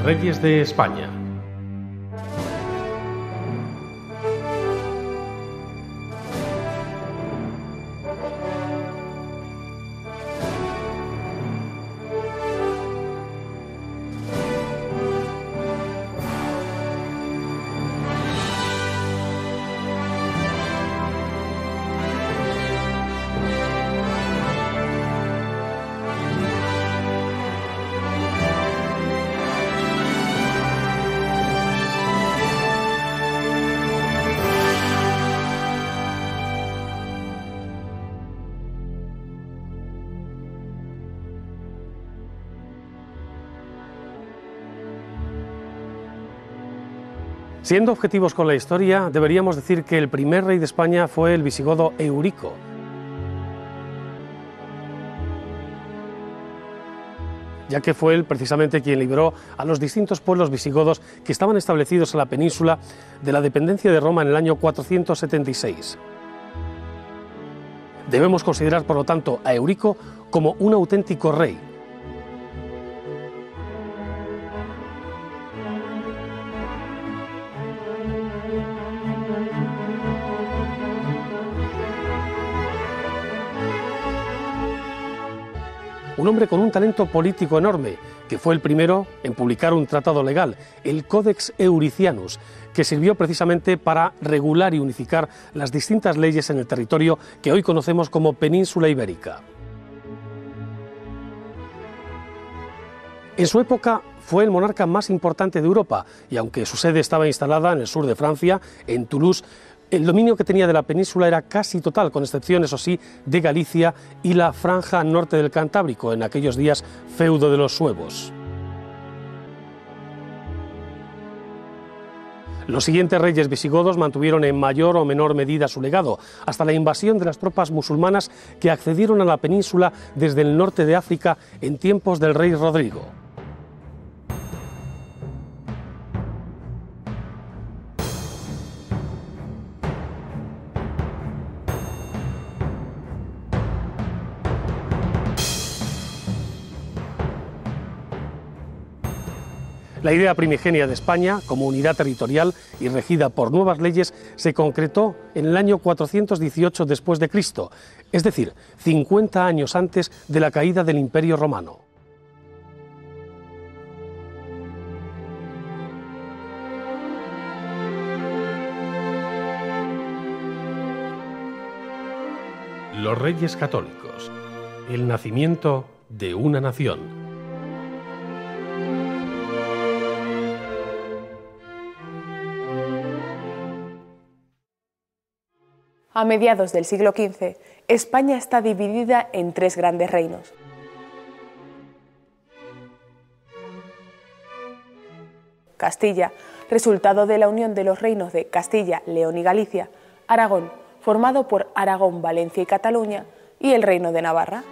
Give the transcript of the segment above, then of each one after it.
Reyes de España. Siendo objetivos con la historia, deberíamos decir que el primer rey de España fue el visigodo Eurico. Ya que fue él precisamente quien liberó a los distintos pueblos visigodos que estaban establecidos en la península de la dependencia de Roma en el año 476. Debemos considerar, por lo tanto, a Eurico como un auténtico rey. Un hombre con un talento político enorme, que fue el primero en publicar un tratado legal, el Codex Euricianus, que sirvió precisamente para regular y unificar las distintas leyes en el territorio que hoy conocemos como Península Ibérica. En su época fue el monarca más importante de Europa y aunque su sede estaba instalada en el sur de Francia, en Toulouse, el dominio que tenía de la península era casi total, con excepción, eso sí, de Galicia y la franja norte del Cantábrico, en aquellos días feudo de los suevos. Los siguientes reyes visigodos mantuvieron en mayor o menor medida su legado, hasta la invasión de las tropas musulmanas que accedieron a la península desde el norte de África en tiempos del rey Rodrigo. La idea primigenia de España, como unidad territorial y regida por nuevas leyes, se concretó en el año 418 después de Cristo, es decir, 50 años antes de la caída del Imperio Romano. Los Reyes Católicos. El nacimiento de una nación. A mediados del siglo XV, España está dividida en tres grandes reinos. Castilla, resultado de la unión de los reinos de Castilla, León y Galicia; Aragón, formado por Aragón, Valencia y Cataluña; y el Reino de Navarra.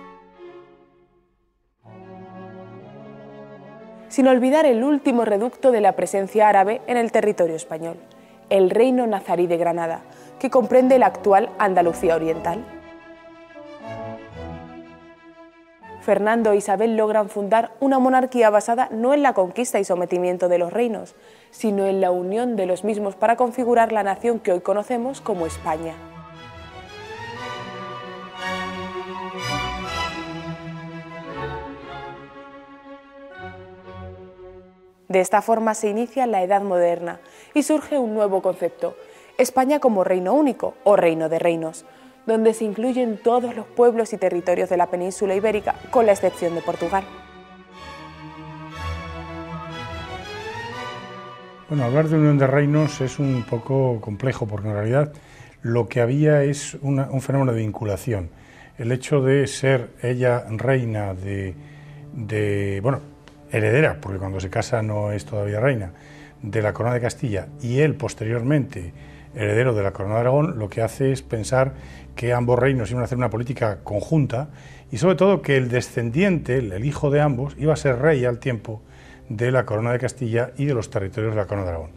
Sin olvidar el último reducto de la presencia árabe en el territorio español, el Reino Nazarí de Granada, que comprende la actual Andalucía Oriental. Fernando e Isabel logran fundar una monarquía basada no en la conquista y sometimiento de los reinos, sino en la unión de los mismos para configurar la nación que hoy conocemos como España. De esta forma se inicia la Edad Moderna y surge un nuevo concepto: España como reino único o reino de reinos, donde se incluyen todos los pueblos y territorios de la península ibérica, con la excepción de Portugal. Bueno, hablar de unión de reinos es un poco complejo, porque en realidad lo que había es un fenómeno de vinculación. El hecho de ser ella reina bueno, heredera, porque cuando se casa no es todavía reina, de la corona de Castilla, y él posteriormente heredero de la corona de Aragón, lo que hace es pensar que ambos reinos iban a hacer una política conjunta y sobre todo que el descendiente, el hijo de ambos, iba a ser rey al tiempo de la corona de Castilla y de los territorios de la corona de Aragón.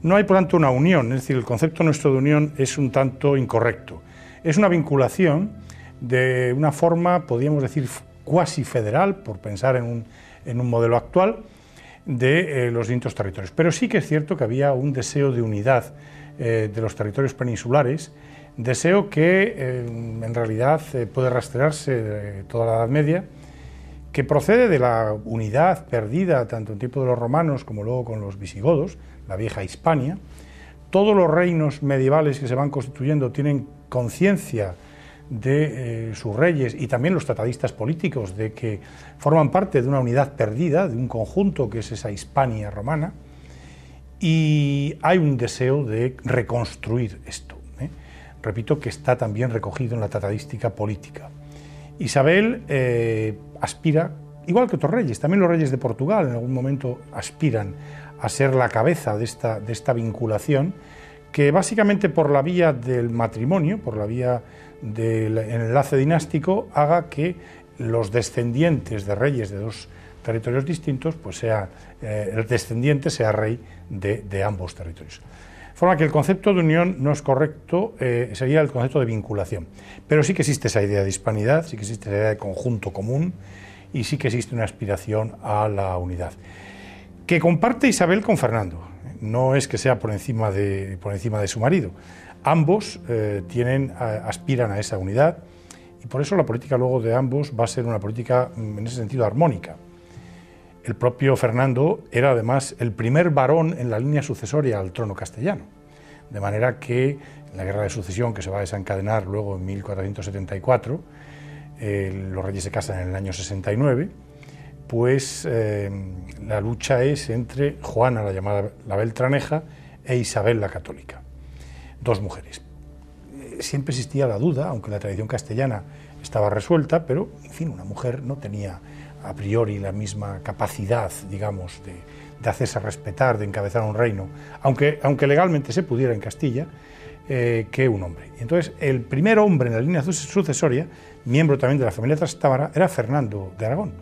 No hay por tanto una unión, es decir, el concepto nuestro de unión es un tanto incorrecto. Es una vinculación de una forma, podríamos decir, cuasi federal, por pensar en un modelo actual, de los distintos territorios. Pero sí que es cierto que había un deseo de unidad de los territorios peninsulares, deseo que en realidad puede rastrearse de toda la Edad Media, que procede de la unidad perdida tanto en tiempo de los romanos como luego con los visigodos, la vieja Hispania. Todos los reinos medievales que se van constituyendo tienen conciencia de sus reyes y también los tratadistas políticos de que forman parte de una unidad perdida, de un conjunto que es esa Hispania romana, y hay un deseo de reconstruir esto. Repito que está también recogido en la tratadística política. Isabel aspira, igual que otros reyes, también los reyes de Portugal en algún momento aspiran a ser la cabeza de esta vinculación, que básicamente por la vía del matrimonio, por la vía del enlace dinástico, haga que los descendientes de reyes de dos territorios distintos, pues el descendiente sea rey de ambos territorios. De forma que el concepto de unión no es correcto, sería el concepto de vinculación. Pero sí que existe esa idea de hispanidad, sí que existe esa idea de conjunto común y sí que existe una aspiración a la unidad, que comparte Isabel con Fernando. No es que sea por encima de su marido. Ambos aspiran a esa unidad y por eso la política luego de ambos va a ser una política en ese sentido armónica. El propio Fernando era además el primer varón en la línea sucesoria al trono castellano, de manera que en la guerra de sucesión que se va a desencadenar luego en 1474, los reyes se casan en el año 69, pues la lucha es entre Juana, la llamada la Beltraneja, e Isabel la Católica, dos mujeres. Siempre existía la duda, aunque la tradición castellana estaba resuelta, pero en fin, una mujer no tenía a priori la misma capacidad, digamos, de hacerse respetar, de encabezar un reino, aunque legalmente se pudiera en Castilla, que un hombre. Y entonces, el primer hombre en la línea sucesoria, miembro también de la familia Trastámara, era Fernando de Aragón.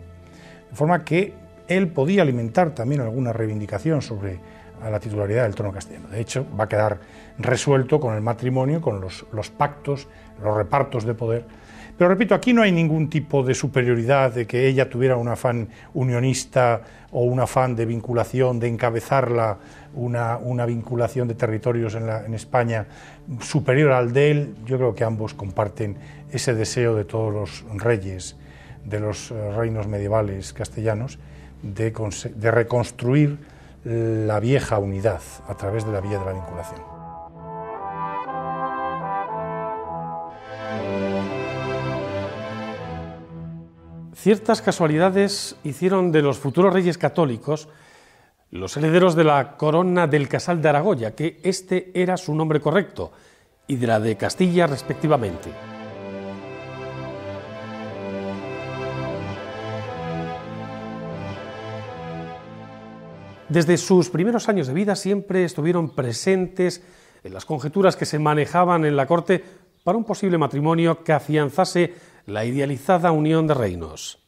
De forma que él podía alimentar también alguna reivindicación sobre la titularidad del trono castellano. De hecho, va a quedar resuelto con el matrimonio, con los pactos, los repartos de poder. Pero repito, aquí no hay ningún tipo de superioridad, de que ella tuviera un afán unionista o un afán de vinculación, de encabezarla una vinculación de territorios en España superior al de él. Yo creo que ambos comparten ese deseo de todos los reyes de los reinos medievales castellanos de reconstruir la vieja unidad a través de la vía de la vinculación. Ciertas casualidades hicieron de los futuros reyes católicos los herederos de la corona del Casal de Aragón, ya que este era su nombre correcto, y de la de Castilla respectivamente. Desde sus primeros años de vida siempre estuvieron presentes en las conjeturas que se manejaban en la corte para un posible matrimonio que afianzase la idealizada unión de reinos.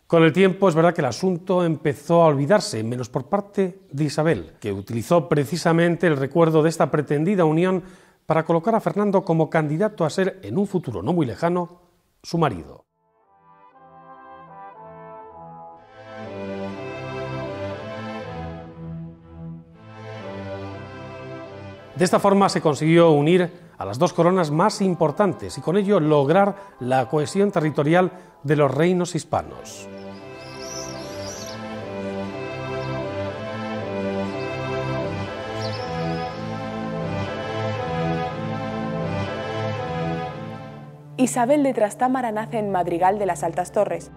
Con el tiempo es verdad que el asunto empezó a olvidarse, menos por parte de Isabel, que utilizó precisamente el recuerdo de esta pretendida unión para colocar a Fernando como candidato a ser, en un futuro no muy lejano, su marido. De esta forma se consiguió unir a las dos coronas más importantes y con ello lograr la cohesión territorial de los reinos hispanos. Isabel de Trastámara nace en Madrigal de las Altas Torres,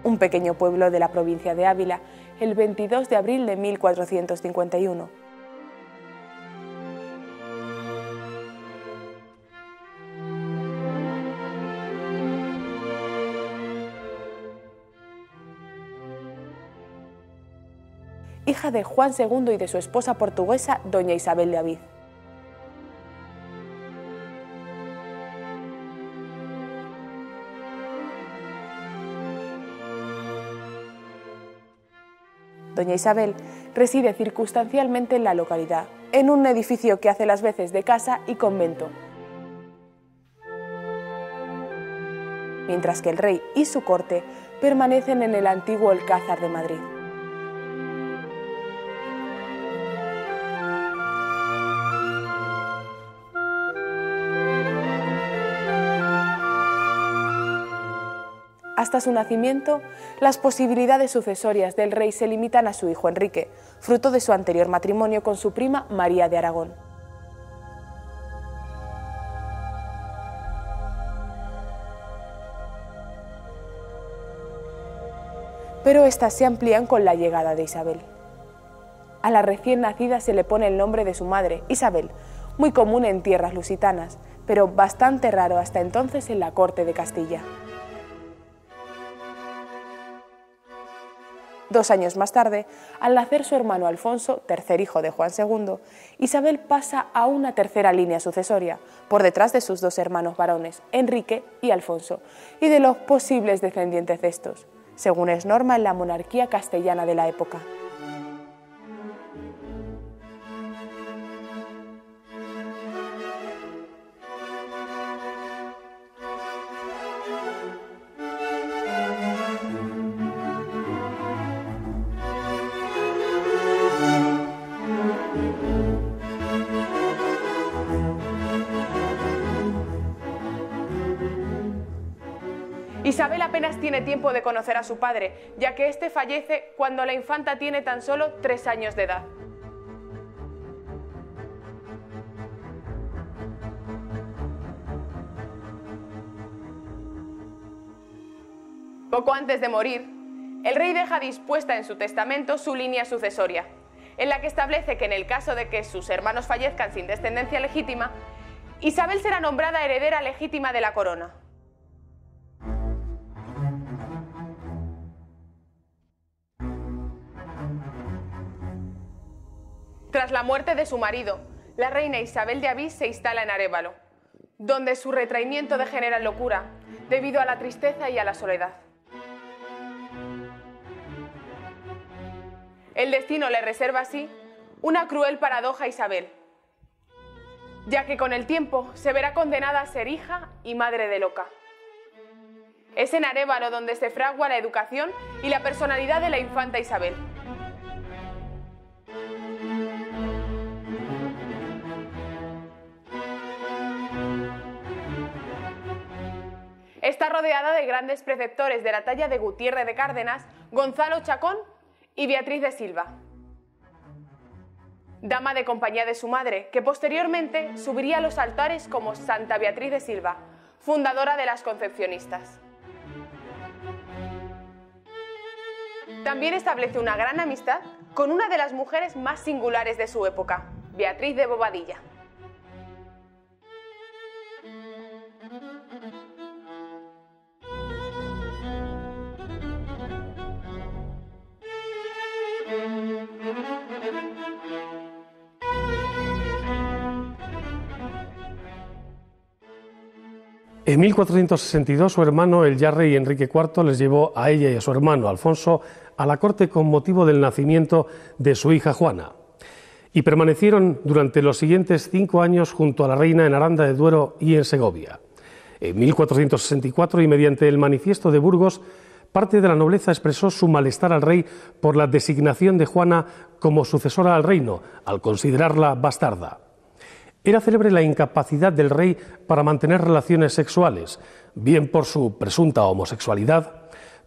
un pequeño pueblo de la provincia de Ávila, el 22 de abril de 1451. Hija de Juan II y de su esposa portuguesa, doña Isabel de Aviz. Doña Isabel reside circunstancialmente en la localidad, en un edificio que hace las veces de casa y convento. Mientras que el rey y su corte permanecen en el antiguo Alcázar de Madrid. Hasta su nacimiento, las posibilidades sucesorias del rey se limitan a su hijo Enrique, fruto de su anterior matrimonio con su prima María de Aragón. Pero estas se amplían con la llegada de Isabel. A la recién nacida se le pone el nombre de su madre, Isabel, muy común en tierras lusitanas, pero bastante raro hasta entonces en la corte de Castilla. 2 años más tarde, al nacer su hermano Alfonso, tercer hijo de Juan II, Isabel pasa a una tercera línea sucesoria, por detrás de sus 2 hermanos varones, Enrique y Alfonso, y de los posibles descendientes de estos, según es norma en la monarquía castellana de la época. Isabel apenas tiene tiempo de conocer a su padre, ya que éste fallece cuando la infanta tiene tan solo 3 años de edad. Poco antes de morir, el rey deja dispuesta en su testamento su línea sucesoria, en la que establece que en el caso de que sus hermanos fallezcan sin descendencia legítima, Isabel será nombrada heredera legítima de la corona. Tras la muerte de su marido, la reina Isabel de Avís se instala en Arévalo, donde su retraimiento degenera en locura, debido a la tristeza y a la soledad. El destino le reserva así una cruel paradoja a Isabel, ya que con el tiempo se verá condenada a ser hija y madre de loca. Es en Arévalo donde se fragua la educación y la personalidad de la infanta Isabel. Está rodeada de grandes preceptores de la talla de Gutiérrez de Cárdenas, Gonzalo Chacón y Beatriz de Silva, dama de compañía de su madre, que posteriormente subiría a los altares como Santa Beatriz de Silva, fundadora de las Concepcionistas. También establece una gran amistad con una de las mujeres más singulares de su época, Beatriz de Bobadilla. En 1462 su hermano, el ya rey Enrique IV, les llevó a ella y a su hermano Alfonso a la corte con motivo del nacimiento de su hija Juana, y permanecieron durante los siguientes 5 años junto a la reina en Aranda de Duero y en Segovia. En 1464, y mediante el Manifiesto de Burgos, parte de la nobleza expresó su malestar al rey por la designación de Juana como sucesora al reino, al considerarla bastarda. Era célebre la incapacidad del rey para mantener relaciones sexuales, bien por su presunta homosexualidad,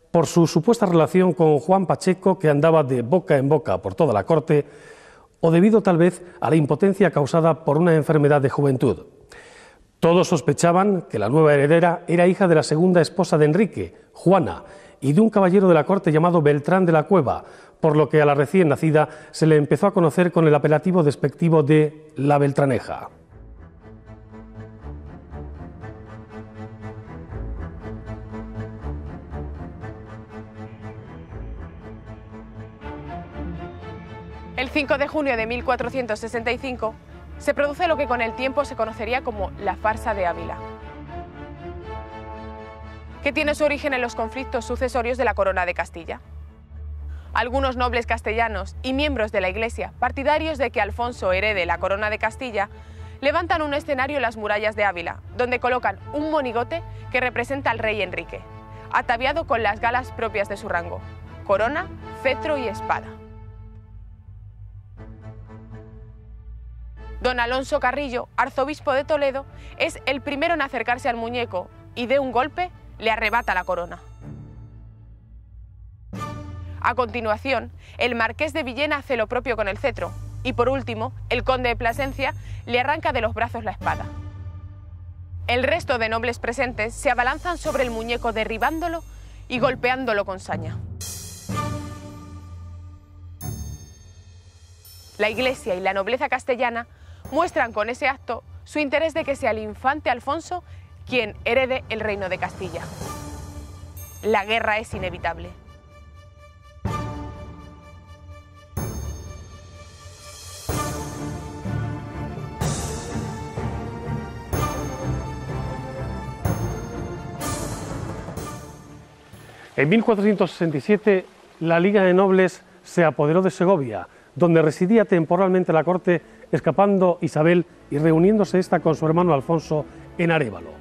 por su supuesta relación con Juan Pacheco, que andaba de boca en boca por toda la corte, o debido tal vez a la impotencia causada por una enfermedad de juventud. Todos sospechaban que la nueva heredera era hija de la segunda esposa de Enrique, Juana, y de un caballero de la corte llamado Beltrán de la Cueva, por lo que a la recién nacida se le empezó a conocer con el apelativo despectivo de la Beltraneja. El 5 de junio de 1465 se produce lo que con el tiempo se conocería como la farsa de Ávila, que tiene su origen en los conflictos sucesorios de la corona de Castilla. Algunos nobles castellanos y miembros de la Iglesia, partidarios de que Alfonso herede la corona de Castilla, levantan un escenario en las murallas de Ávila, donde colocan un monigote que representa al rey Enrique, ataviado con las galas propias de su rango: corona, cetro y espada. Don Alonso Carrillo, arzobispo de Toledo, es el primero en acercarse al muñeco y de un golpe le arrebata la corona. A continuación, el marqués de Villena hace lo propio con el cetro y, por último, el conde de Plasencia le arranca de los brazos la espada. El resto de nobles presentes se abalanzan sobre el muñeco derribándolo y golpeándolo con saña. La Iglesia y la nobleza castellana muestran con ese acto su interés de que sea el infante Alfonso quien herede el reino de Castilla. La guerra es inevitable. En 1467, la Liga de Nobles se apoderó de Segovia, donde residía temporalmente la corte, escapando Isabel y reuniéndose esta con su hermano Alfonso en Arévalo.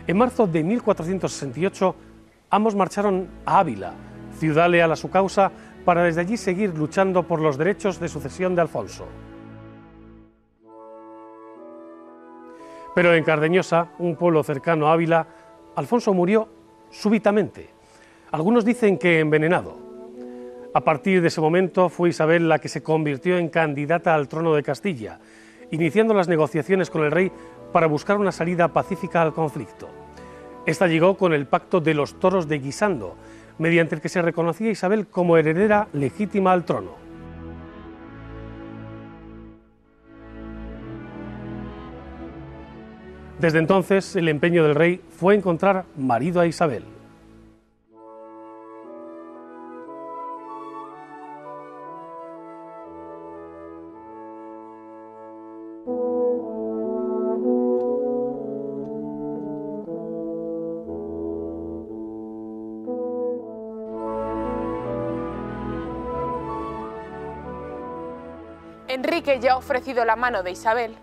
En marzo de 1468, ambos marcharon a Ávila, ciudad leal a su causa, para desde allí seguir luchando por los derechos de sucesión de Alfonso. Pero en Cardeñosa, un pueblo cercano a Ávila, Alfonso murió súbitamente. Algunos dicen que envenenado. A partir de ese momento fue Isabel la que se convirtió en candidata al trono de Castilla, iniciando las negociaciones con el rey para buscar una salida pacífica al conflicto. Esta llegó con el pacto de los toros de Guisando, mediante el que se reconocía a Isabel como heredera legítima al trono. Desde entonces, el empeño del rey fue encontrar marido a Isabel. Enrique ya ha ofrecido la mano de Isabel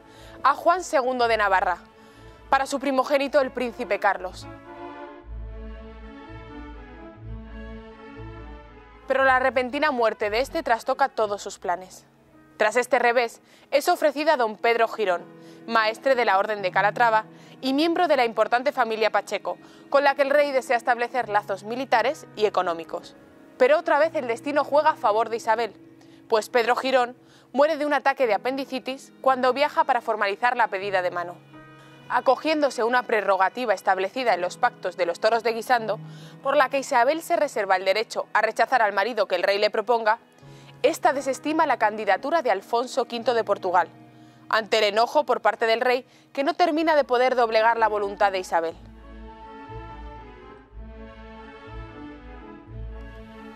a Juan II de Navarra, para su primogénito el príncipe Carlos. Pero la repentina muerte de este trastoca todos sus planes. Tras este revés, es ofrecida a don Pedro Girón, maestre de la Orden de Calatrava y miembro de la importante familia Pacheco, con la que el rey desea establecer lazos militares y económicos. Pero otra vez el destino juega a favor de Isabel, pues Pedro Girón muere de un ataque de apendicitis cuando viaja para formalizar la pedida de mano. Acogiéndose a una prerrogativa establecida en los pactos de los toros de Guisando, por la que Isabel se reserva el derecho a rechazar al marido que el rey le proponga, esta desestima la candidatura de Alfonso V de Portugal, ante el enojo por parte del rey que no termina de poder doblegar la voluntad de Isabel.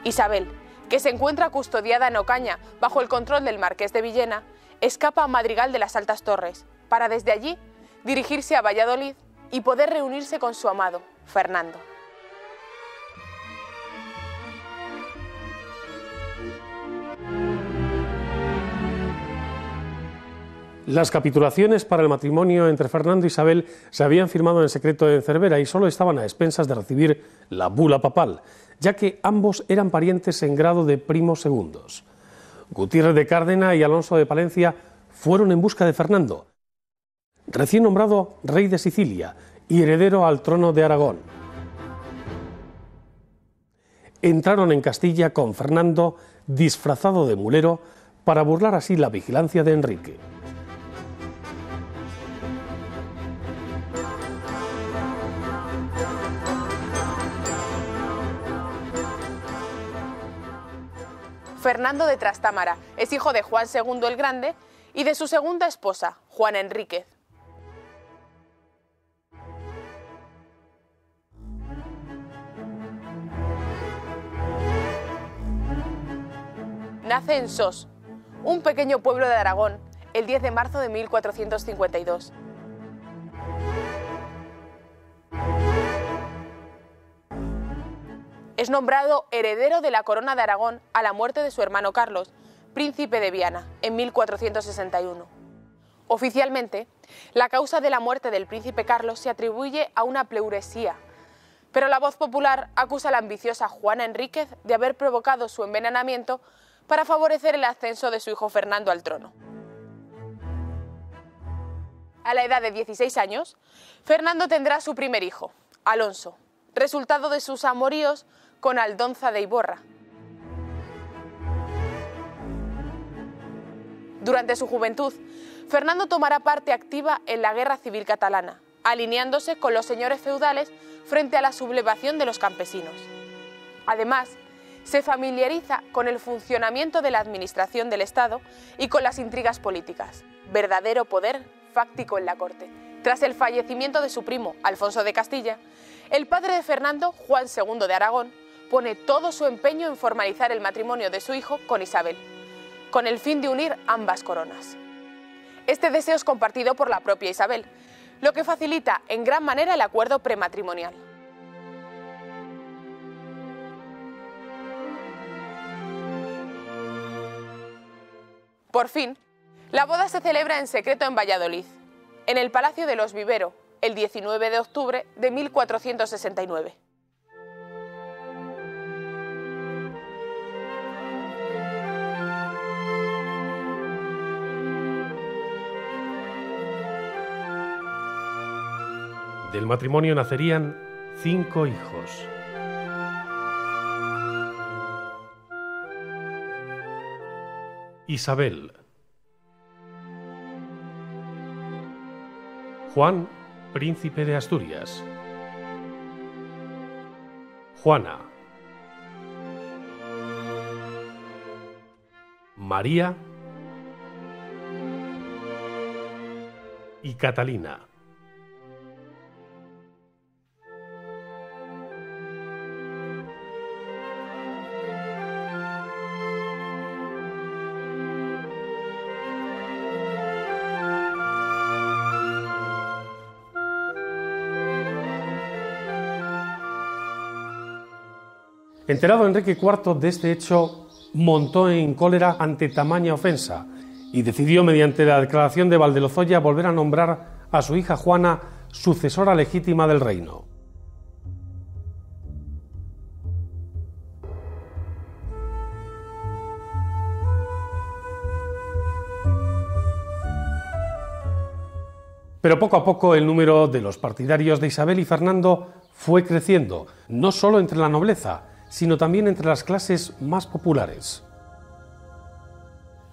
Isabel, que se encuentra custodiada en Ocaña bajo el control del marqués de Villena, escapa a Madrigal de las Altas Torres, para desde allí dirigirse a Valladolid y poder reunirse con su amado, Fernando. Las capitulaciones para el matrimonio entre Fernando e Isabel se habían firmado en secreto en Cervera y solo estaban a expensas de recibir la bula papal, ya que ambos eran parientes en grado de primos segundos. Gutiérrez de Cárdena y Alonso de Palencia fueron en busca de Fernando, recién nombrado rey de Sicilia y heredero al trono de Aragón. Entraron en Castilla con Fernando disfrazado de mulero para burlar así la vigilancia de Enrique. Fernando de Trastámara es hijo de Juan II el Grande y de su segunda esposa, Juana Enríquez. Nace en Sos, un pequeño pueblo de Aragón, el 10 de marzo de 1452. Es nombrado heredero de la corona de Aragón a la muerte de su hermano Carlos, príncipe de Viana, en 1461. Oficialmente, la causa de la muerte del príncipe Carlos se atribuye a una pleuresía, Pero la voz popular acusa a la ambiciosa Juana Enríquez de haber provocado su envenenamiento para favorecer el ascenso de su hijo Fernando al trono. A la edad de 16 años, Fernando tendrá su primer hijo, Alonso, resultado de sus amoríos con Aldonza de Iborra. Durante su juventud, Fernando tomará parte activa en la Guerra Civil Catalana, alineándose con los señores feudales frente a la sublevación de los campesinos. Además, se familiariza con el funcionamiento de la administración del Estado y con las intrigas políticas, verdadero poder fáctico en la corte. Tras el fallecimiento de su primo, Alfonso de Castilla, el padre de Fernando, Juan II de Aragón, pone todo su empeño en formalizar el matrimonio de su hijo con Isabel, con el fin de unir ambas coronas. Este deseo es compartido por la propia Isabel, lo que facilita en gran manera el acuerdo prematrimonial. Por fin, la boda se celebra en secreto en Valladolid, en el Palacio de los Vivero, el 19 de octubre de 1469. Del matrimonio nacerían 5 hijos. Isabel, Juan, príncipe de Asturias, Juana, María y Catalina. Enterado Enrique IV de este hecho, montó en cólera ante tamaña ofensa y decidió, mediante la declaración de Valdelozoya, volver a nombrar a su hija Juana sucesora legítima del reino. Pero poco a poco el número de los partidarios de Isabel y Fernando fue creciendo, no solo entre la nobleza, sino también entre las clases más populares.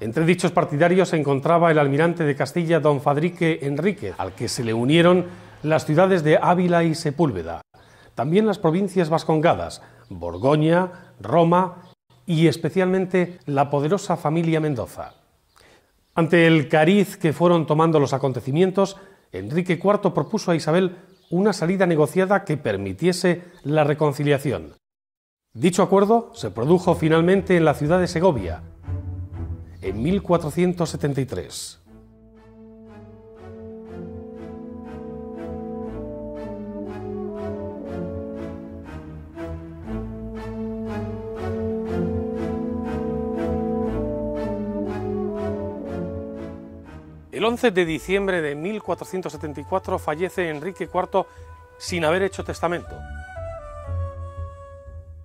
Entre dichos partidarios se encontraba el almirante de Castilla, don Fadrique Enríquez, al que se le unieron las ciudades de Ávila y Sepúlveda, también las provincias vascongadas, Borgoña, Roma y especialmente la poderosa familia Mendoza. Ante el cariz que fueron tomando los acontecimientos, Enrique IV propuso a Isabel una salida negociada que permitiese la reconciliación. Dicho acuerdo se produjo finalmente en la ciudad de Segovia, en 1473. El 11 de diciembre de 1474 fallece Enrique IV sin haber hecho testamento.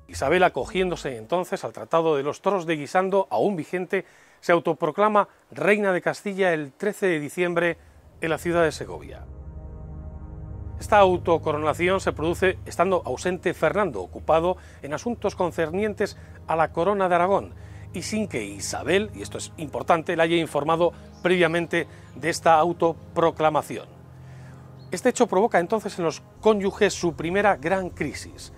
Isabel, acogiéndose entonces al Tratado de los Toros de Guisando, aún vigente, se autoproclama reina de Castilla el 13 de diciembre en la ciudad de Segovia. Esta autocoronación se produce estando ausente Fernando, ocupado en asuntos concernientes a la corona de Aragón, y sin que Isabel, y esto es importante, le haya informado previamente de esta autoproclamación. Este hecho provoca entonces en los cónyuges su primera gran crisis.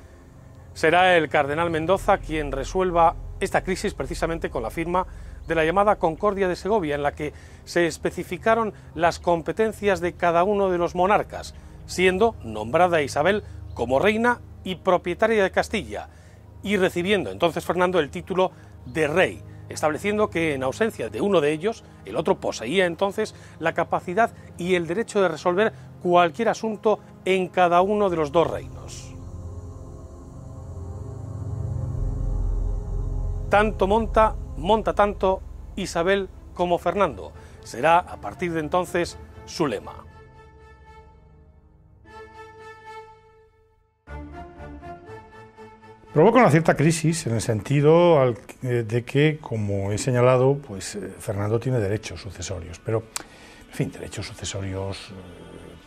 Será el cardenal Mendoza quien resuelva esta crisis precisamente con la firma de la llamada Concordia de Segovia, en la que se especificaron las competencias de cada uno de los monarcas, siendo nombrada Isabel como reina y propietaria de Castilla, y recibiendo entonces Fernando el título de rey, estableciendo que en ausencia de uno de ellos, el otro poseía entonces la capacidad y el derecho de resolver cualquier asunto en cada uno de los dos reinos. Tanto monta tanto Isabel como Fernando. Será a partir de entonces su lema. Provoca una cierta crisis en el sentido de que, como he señalado, pues Fernando tiene derechos sucesorios, pero, en fin, derechos sucesorios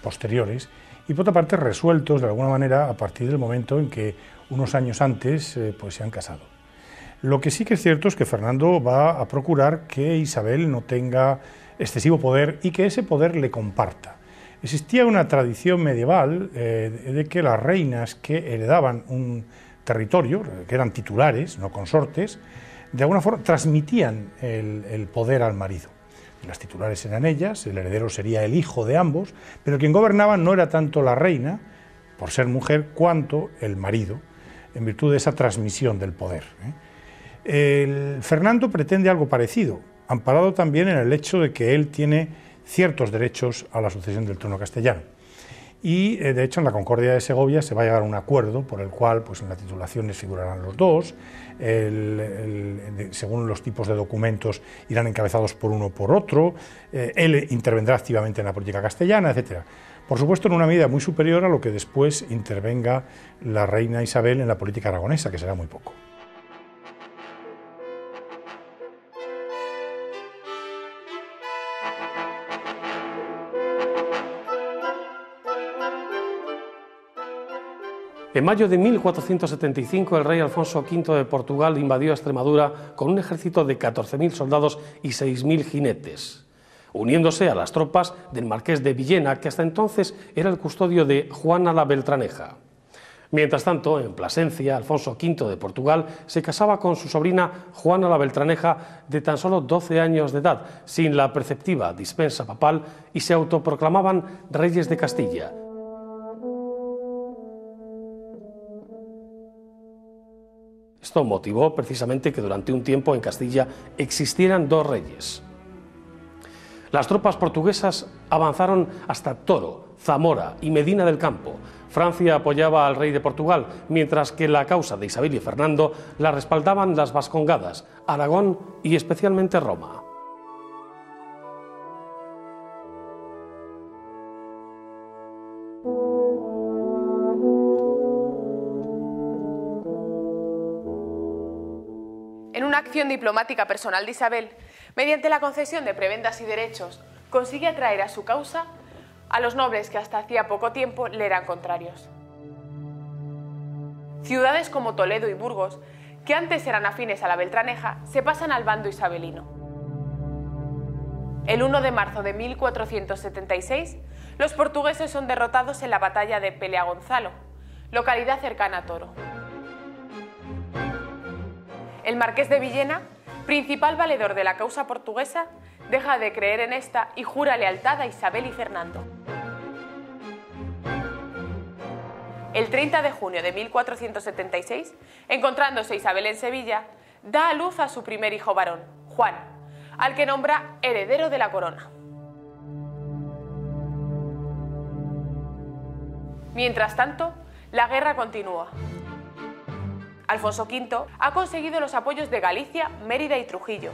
posteriores y, por otra parte, resueltos de alguna manera a partir del momento en que unos años antes pues se han casado. Lo que sí que es cierto es que Fernando va a procurar que Isabel no tenga excesivo poder y que ese poder le comparta. Existía una tradición medieval de que las reinas que heredaban un territorio, que eran titulares, no consortes, de alguna forma transmitían el poder al marido. Las titulares eran ellas, el heredero sería el hijo de ambos, pero quien gobernaba no era tanto la reina, por ser mujer, cuanto el marido, en virtud de esa transmisión del poder. Fernando pretende algo parecido, amparado también en el hecho de que él tiene ciertos derechos a la sucesión del trono castellano. Y, de hecho, en la Concordia de Segovia se va a llegar a un acuerdo por el cual, pues, en las titulaciones figurarán los dos, según los tipos de documentos irán encabezados por uno o por otro, él intervendrá activamente en la política castellana, etc. Por supuesto, en una medida muy superior a lo que después intervenga la reina Isabel en la política aragonesa, que será muy poco. En mayo de 1475 el rey Alfonso V de Portugal invadió Extremadura con un ejército de 14.000 soldados y 6.000 jinetes, uniéndose a las tropas del marqués de Villena, que hasta entonces era el custodio de Juana la Beltraneja. Mientras tanto, en Plasencia, Alfonso V de Portugal se casaba con su sobrina Juana la Beltraneja, de tan solo 12 años de edad, sin la preceptiva dispensa papal, y se autoproclamaban reyes de Castilla. Esto motivó precisamente que durante un tiempo en Castilla existieran dos reyes. Las tropas portuguesas avanzaron hasta Toro, Zamora y Medina del Campo. Francia apoyaba al rey de Portugal, mientras que la causa de Isabel y Fernando la respaldaban las Vascongadas, Aragón y especialmente Roma. En una acción diplomática personal de Isabel, mediante la concesión de prebendas y derechos, consigue atraer a su causa a los nobles que hasta hacía poco tiempo le eran contrarios. Ciudades como Toledo y Burgos, que antes eran afines a la Beltraneja, se pasan al bando isabelino. El 1 de marzo de 1476, los portugueses son derrotados en la batalla de Peleagonzalo, localidad cercana a Toro. El marqués de Villena, principal valedor de la causa portuguesa, deja de creer en esta y jura lealtad a Isabel y Fernando. El 30 de junio de 1476, encontrándose Isabel en Sevilla, da a luz a su primer hijo varón, Juan, al que nombra heredero de la corona. Mientras tanto, la guerra continúa. Alfonso V ha conseguido los apoyos de Galicia, Mérida y Trujillo.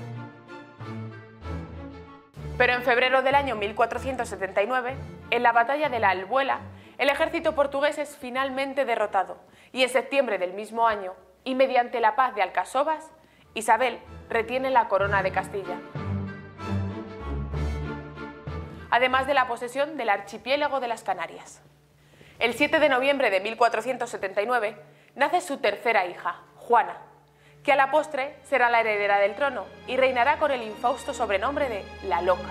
Pero en febrero del año 1479, en la batalla de la Albuela, el ejército portugués es finalmente derrotado y en septiembre del mismo año, y mediante la paz de Alcasovas, Isabel retiene la corona de Castilla. Además de la posesión del archipiélago de las Canarias. El 7 de noviembre de 1479 nace su tercera hija, Juana, que a la postre será la heredera del trono y reinará con el infausto sobrenombre de La Loca.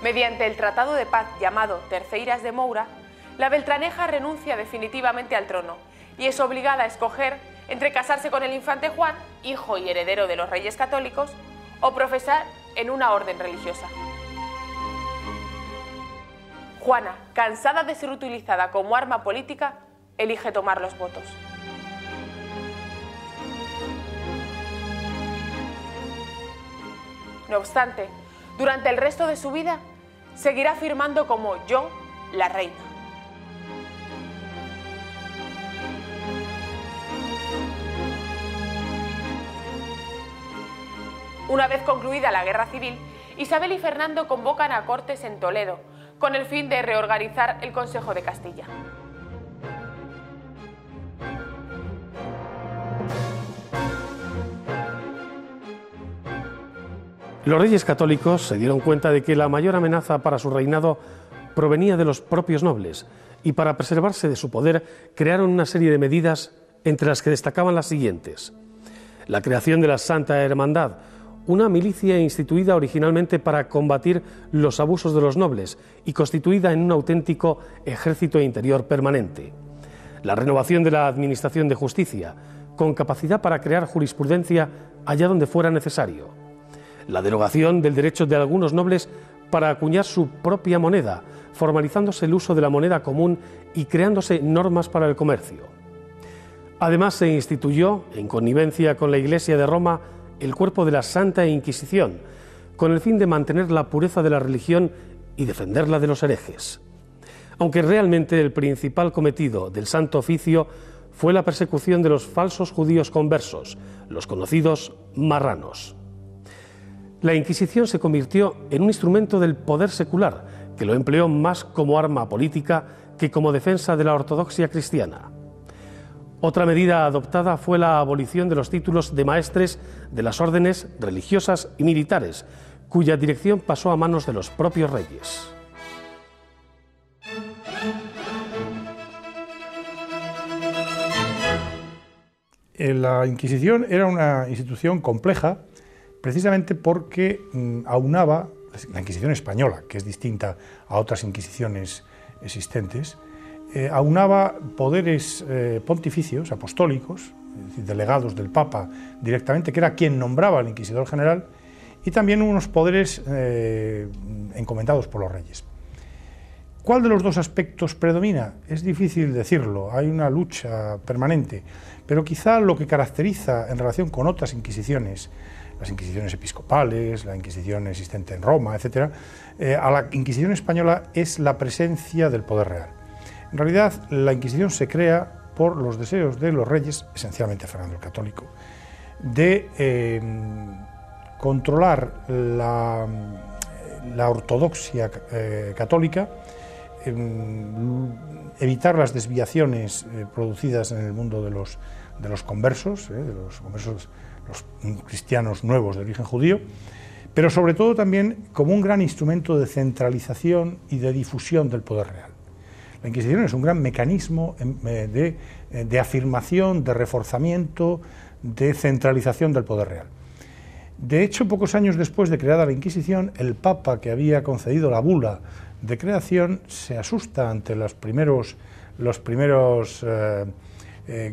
Mediante el tratado de paz llamado Terceiras de Moura, la Beltraneja renuncia definitivamente al trono y es obligada a escoger entre casarse con el infante Juan, hijo y heredero de los reyes católicos, o profesar en una orden religiosa. Juana, cansada de ser utilizada como arma política, elige tomar los votos. No obstante, durante el resto de su vida, seguirá afirmando como yo, la reina. Una vez concluida la guerra civil, Isabel y Fernando convocan a Cortes en Toledo, con el fin de reorganizar el Consejo de Castilla. Los reyes católicos se dieron cuenta de que la mayor amenaza para su reinado provenía de los propios nobles y para preservarse de su poder crearon una serie de medidas entre las que destacaban las siguientes: la creación de la Santa Hermandad, una milicia instituida originalmente para combatir los abusos de los nobles y constituida en un auténtico ejército interior permanente; la renovación de la administración de justicia, con capacidad para crear jurisprudencia allá donde fuera necesario; la derogación del derecho de algunos nobles para acuñar su propia moneda, formalizándose el uso de la moneda común y creándose normas para el comercio. Además, se instituyó, en connivencia con la Iglesia de Roma, el cuerpo de la Santa Inquisición, con el fin de mantener la pureza de la religión y defenderla de los herejes. Aunque realmente el principal cometido del Santo Oficio fue la persecución de los falsos judíos conversos, los conocidos marranos. La Inquisición se convirtió en un instrumento del poder secular, que lo empleó más como arma política que como defensa de la ortodoxia cristiana. Otra medida adoptada fue la abolición de los títulos de maestres de las órdenes religiosas y militares, cuya dirección pasó a manos de los propios reyes. La Inquisición era una institución compleja, precisamente porque aunaba, la Inquisición española, que es distinta a otras inquisiciones existentes, aunaba poderes pontificios, apostólicos, es decir, delegados del Papa directamente, que era quien nombraba al inquisidor general, y también unos poderes encomendados por los reyes. ¿Cuál de los dos aspectos predomina? Es difícil decirlo, hay una lucha permanente, pero quizá lo que caracteriza en relación con otras inquisiciones, las inquisiciones episcopales, la Inquisición existente en Roma, etc., a la Inquisición española es la presencia del poder real. En realidad, la Inquisición se crea por los deseos de los reyes, esencialmente Fernando el Católico, de controlar la ortodoxia católica, evitar las desviaciones producidas en el mundo de los conversos, los cristianos nuevos de origen judío, pero sobre todo también como un gran instrumento de centralización y de difusión del poder real. La Inquisición es un gran mecanismo de afirmación, de reforzamiento, de centralización del poder real. De hecho, pocos años después de creada la Inquisición, el Papa que había concedido la bula de creación se asusta ante los primeros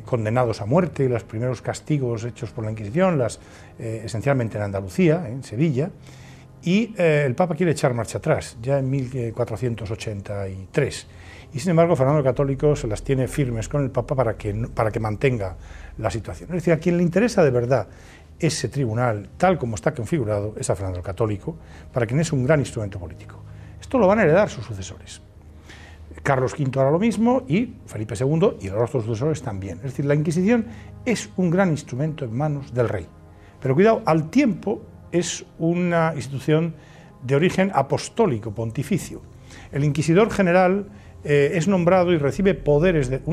condenados a muerte y los primeros castigos hechos por la Inquisición, esencialmente en Andalucía, en Sevilla, y el Papa quiere echar marcha atrás, ya en 1483. Y sin embargo, Fernando el Católico se las tiene firmes con el Papa para que mantenga la situación. Es decir, a quien le interesa de verdad ese tribunal, tal como está configurado, es a Fernando el Católico, para quien es un gran instrumento político. Esto lo van a heredar sus sucesores. Carlos V hará lo mismo y Felipe II y los otros sucesores también. Es decir, la Inquisición es un gran instrumento en manos del rey. Pero cuidado, al tiempo es una institución de origen apostólico, pontificio. El inquisidor general es nombrado y recibe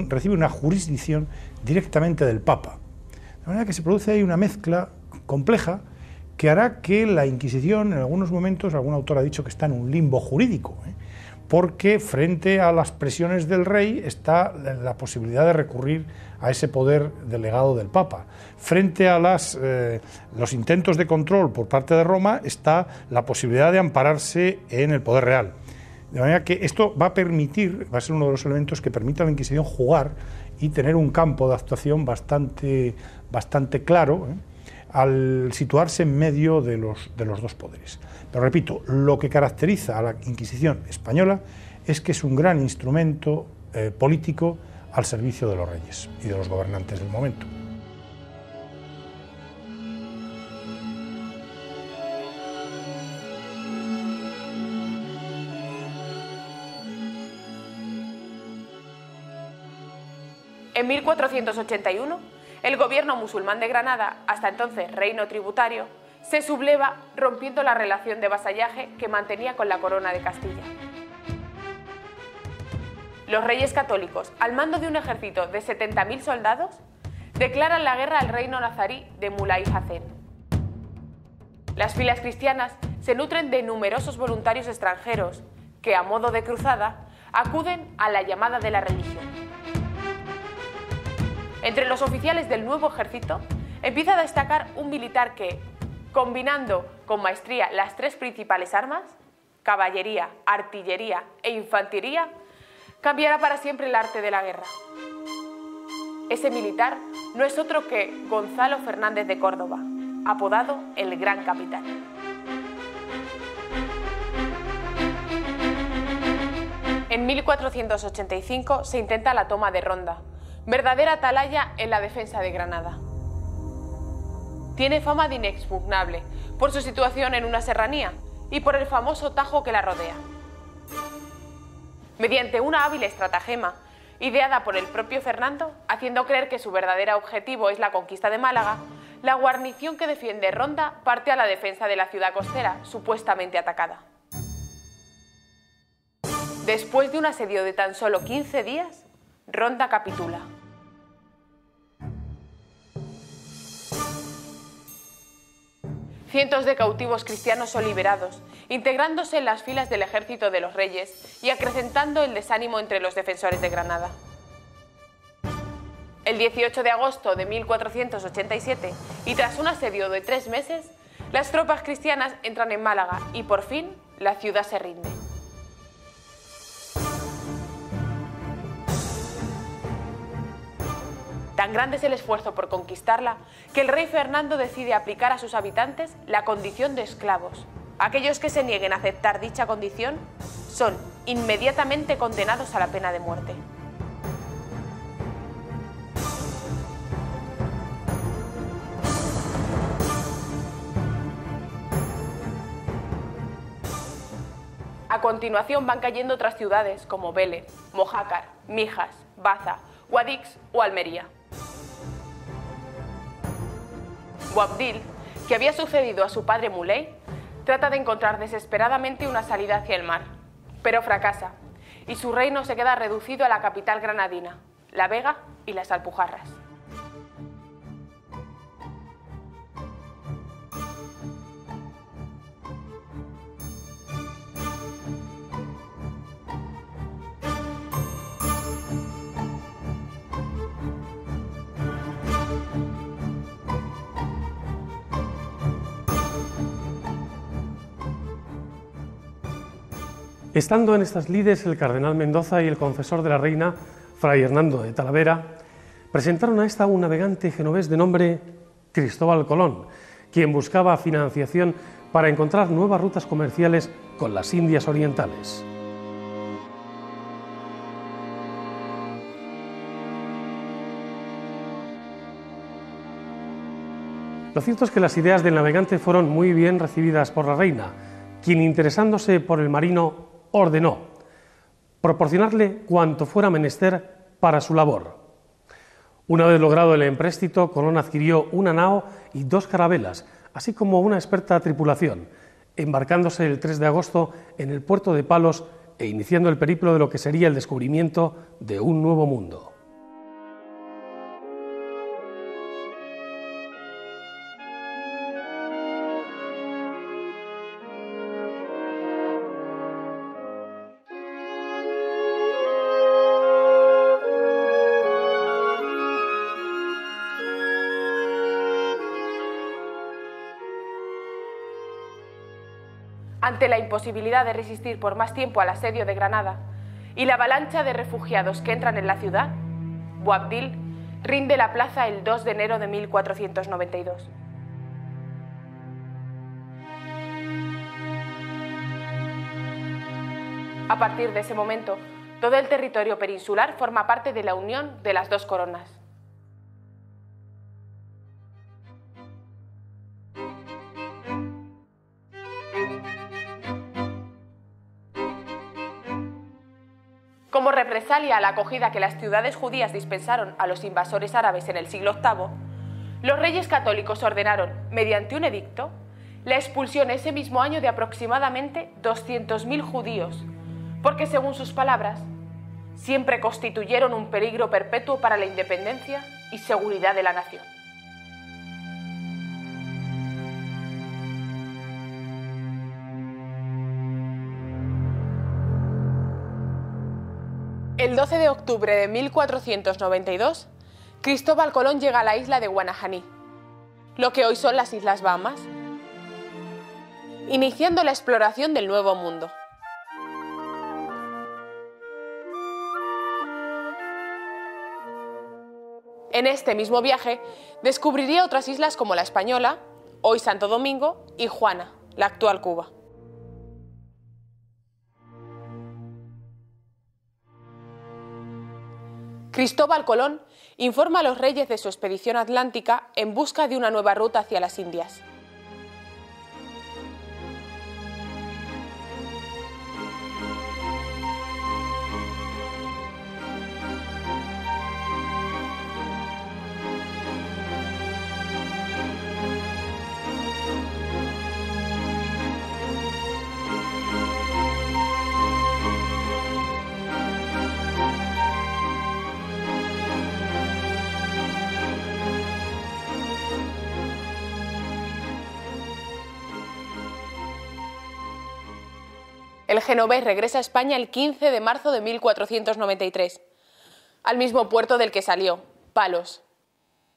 recibe una jurisdicción directamente del Papa. De manera que se produce ahí una mezcla compleja que hará que la Inquisición, en algunos momentos, algún autor ha dicho que está en un limbo jurídico, porque frente a las presiones del rey está la posibilidad de recurrir a ese poder delegado del Papa. Frente a los intentos de control por parte de Roma está la posibilidad de ampararse en el poder real. De manera que esto va a ser uno de los elementos que permita a la Inquisición jugar y tener un campo de actuación bastante claro, al situarse en medio de los dos poderes. Pero repito, lo que caracteriza a la Inquisición española es que es un gran instrumento político al servicio de los reyes y de los gobernantes del momento. En 1481, el gobierno musulmán de Granada, hasta entonces reino tributario, se subleva rompiendo la relación de vasallaje que mantenía con la corona de Castilla. Los reyes católicos, al mando de un ejército de 70.000 soldados, declaran la guerra al reino nazarí de Mulay Hacén. Las filas cristianas se nutren de numerosos voluntarios extranjeros que, a modo de cruzada, acuden a la llamada de la religión. Entre los oficiales del nuevo ejército empieza a destacar un militar que, combinando con maestría las tres principales armas, caballería, artillería e infantería, cambiará para siempre el arte de la guerra. Ese militar no es otro que Gonzalo Fernández de Córdoba, apodado el Gran Capitán. En 1485 se intenta la toma de Ronda, verdadera atalaya en la defensa de Granada. Tiene fama de inexpugnable por su situación en una serranía y por el famoso Tajo que la rodea. Mediante una hábil estratagema, ideada por el propio Fernando, haciendo creer que su verdadero objetivo es la conquista de Málaga, la guarnición que defiende Ronda parte a la defensa de la ciudad costera, supuestamente atacada. Después de un asedio de tan solo 15 días, Ronda capitula. Cientos de cautivos cristianos son liberados, integrándose en las filas del ejército de los reyes y acrecentando el desánimo entre los defensores de Granada. El 18 de agosto de 1487, y tras un asedio de 3 meses, las tropas cristianas entran en Málaga y por fin la ciudad se rinde. Tan grande es el esfuerzo por conquistarla que el rey Fernando decide aplicar a sus habitantes la condición de esclavos. Aquellos que se nieguen a aceptar dicha condición son inmediatamente condenados a la pena de muerte. A continuación van cayendo otras ciudades como Vélez, Mojácar, Mijas, Baza, Guadix o Almería. Boabdil, que había sucedido a su padre Muley, trata de encontrar desesperadamente una salida hacia el mar, pero fracasa, y su reino se queda reducido a la capital granadina, La Vega y las Alpujarras. Estando en estas lides, el cardenal Mendoza y el confesor de la reina, fray Hernando de Talavera, presentaron a esta un navegante genovés de nombre Cristóbal Colón, quien buscaba financiación para encontrar nuevas rutas comerciales con las Indias Orientales. Lo cierto es que las ideas del navegante fueron muy bien recibidas por la reina, quien, interesándose por el marino, ordenó proporcionarle cuanto fuera menester para su labor. Una vez logrado el empréstito, Colón adquirió una nao y 2 carabelas, así como una experta tripulación, embarcándose el 3 de agosto en el puerto de Palos e iniciando el periplo de lo que sería el descubrimiento de un nuevo mundo. Ante la imposibilidad de resistir por más tiempo al asedio de Granada y la avalancha de refugiados que entran en la ciudad, Boabdil rinde la plaza el 2 de enero de 1492. A partir de ese momento, todo el territorio peninsular forma parte de la unión de las dos coronas. Como represalia a la acogida que las ciudades judías dispensaron a los invasores árabes en el siglo VIII, los reyes católicos ordenaron, mediante un edicto, la expulsión ese mismo año de aproximadamente 200.000 judíos, porque, según sus palabras, siempre constituyeron un peligro perpetuo para la independencia y seguridad de la nación. El 12 de octubre de 1492, Cristóbal Colón llega a la isla de Guanajaní, lo que hoy son las Islas Bahamas, iniciando la exploración del Nuevo Mundo. En este mismo viaje descubriría otras islas como La Española, hoy Santo Domingo, y Juana, la actual Cuba. Cristóbal Colón informa a los reyes de su expedición atlántica en busca de una nueva ruta hacia las Indias. El genovés regresa a España el 15 de marzo de 1493, al mismo puerto del que salió, Palos,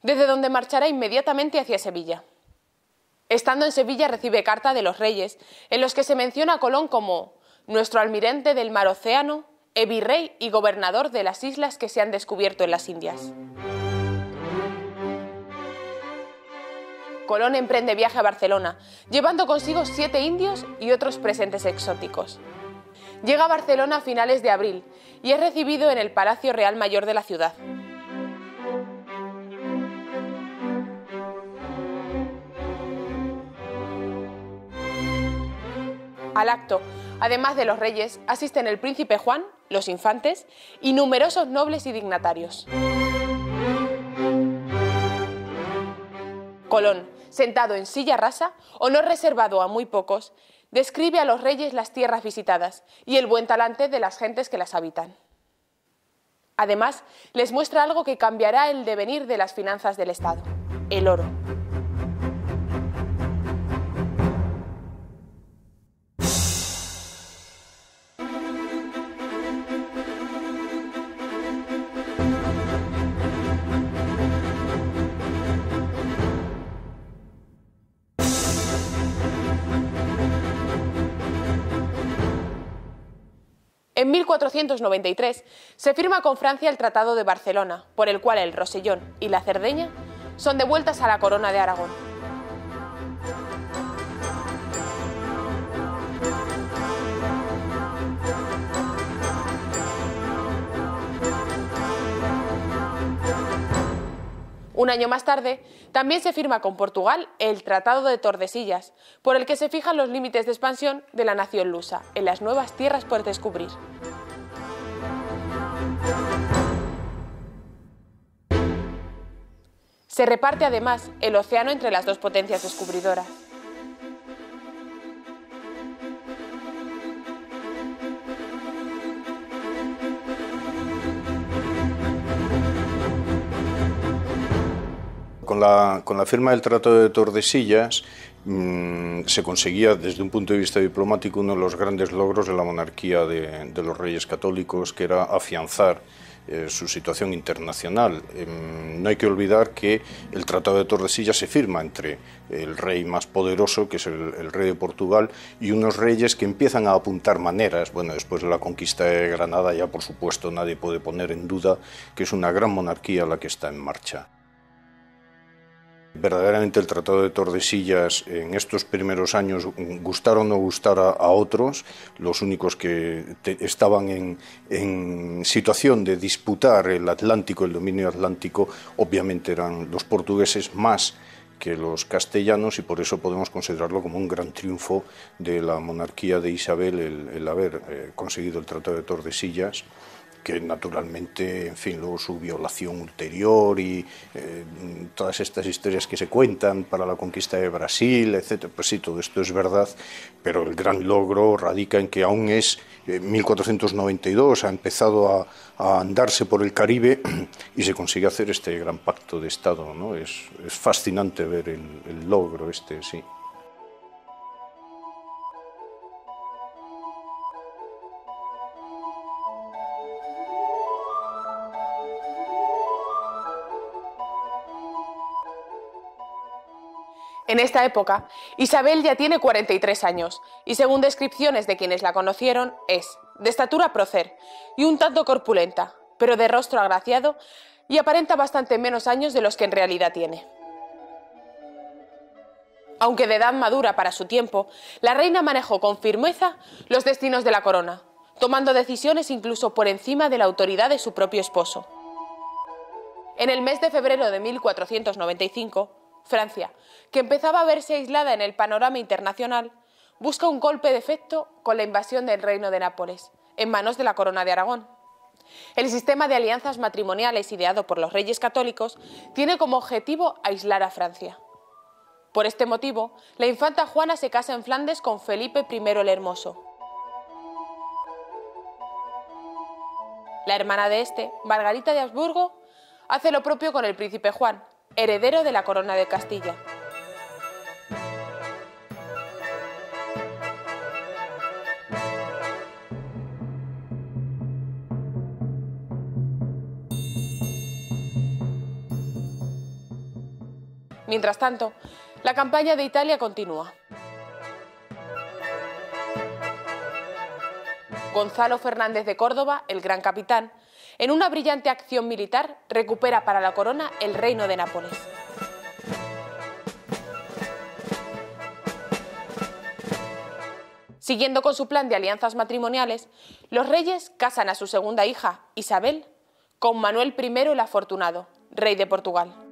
desde donde marchará inmediatamente hacia Sevilla. Estando en Sevilla recibe carta de los reyes, en los que se menciona a Colón como nuestro almirante del mar océano, virrey y gobernador de las islas que se han descubierto en las Indias. Colón emprende viaje a Barcelona, llevando consigo 7 indios y otros presentes exóticos. Llega a Barcelona a finales de abril y es recibido en el Palacio Real Mayor de la ciudad. Al acto, además de los reyes, asisten el príncipe Juan, los infantes y numerosos nobles y dignatarios. Colón, sentado en silla rasa, honor reservado a muy pocos, describe a los reyes las tierras visitadas y el buen talante de las gentes que las habitan. Además, les muestra algo que cambiará el devenir de las finanzas del Estado: el oro. En 1493 se firma con Francia el Tratado de Barcelona, por el cual el Rosellón y la Cerdeña son devueltas a la Corona de Aragón. Un año más tarde, también se firma con Portugal el Tratado de Tordesillas, por el que se fijan los límites de expansión de la nación lusa en las nuevas tierras por descubrir. Se reparte además el océano entre las dos potencias descubridoras. Con la firma del Tratado de Tordesillas se conseguía, desde un punto de vista diplomático, uno de los grandes logros de la monarquía de los Reyes Católicos, que era afianzar su situación internacional. No hay que olvidar que el Tratado de Tordesillas se firma entre el rey más poderoso, que es el rey de Portugal, y unos reyes que empiezan a apuntar maneras. Bueno, después de la conquista de Granada ya, por supuesto, nadie puede poner en duda que es una gran monarquía la que está en marcha. Verdaderamente el Tratado de Tordesillas en estos primeros años, gustara o no gustara a otros, los únicos que estaban en situación de disputar el Atlántico, el dominio atlántico, obviamente eran los portugueses más que los castellanos, y por eso podemos considerarlo como un gran triunfo de la monarquía de Isabel el haber conseguido el Tratado de Tordesillas, que naturalmente, en fin, luego su violación ulterior y todas estas historias que se cuentan para la conquista de Brasil, etc. Pues sí, todo esto es verdad, pero el gran logro radica en que aún es 1492, ha empezado a andarse por el Caribe y se consigue hacer este gran pacto de Estado, ¿no? Es fascinante ver el logro este, sí. En esta época, Isabel ya tiene 43 años y según descripciones de quienes la conocieron es de estatura prócer y un tanto corpulenta, pero de rostro agraciado y aparenta bastante menos años de los que en realidad tiene. Aunque de edad madura para su tiempo, la reina manejó con firmeza los destinos de la corona, tomando decisiones incluso por encima de la autoridad de su propio esposo. En el mes de febrero de 1495, Francia, que empezaba a verse aislada en el panorama internacional, busca un golpe de efecto con la invasión del Reino de Nápoles, en manos de la Corona de Aragón. El sistema de alianzas matrimoniales ideado por los reyes católicos tiene como objetivo aislar a Francia. Por este motivo, la infanta Juana se casa en Flandes con Felipe I el Hermoso. La hermana de este, Margarita de Habsburgo, hace lo propio con el príncipe Juan, heredero de la corona de Castilla. Mientras tanto, la campaña de Italia continúa. Gonzalo Fernández de Córdoba, el gran capitán, en una brillante acción militar, recupera para la corona el reino de Nápoles. Siguiendo con su plan de alianzas matrimoniales, los reyes casan a su segunda hija, Isabel, con Manuel I el Afortunado, rey de Portugal.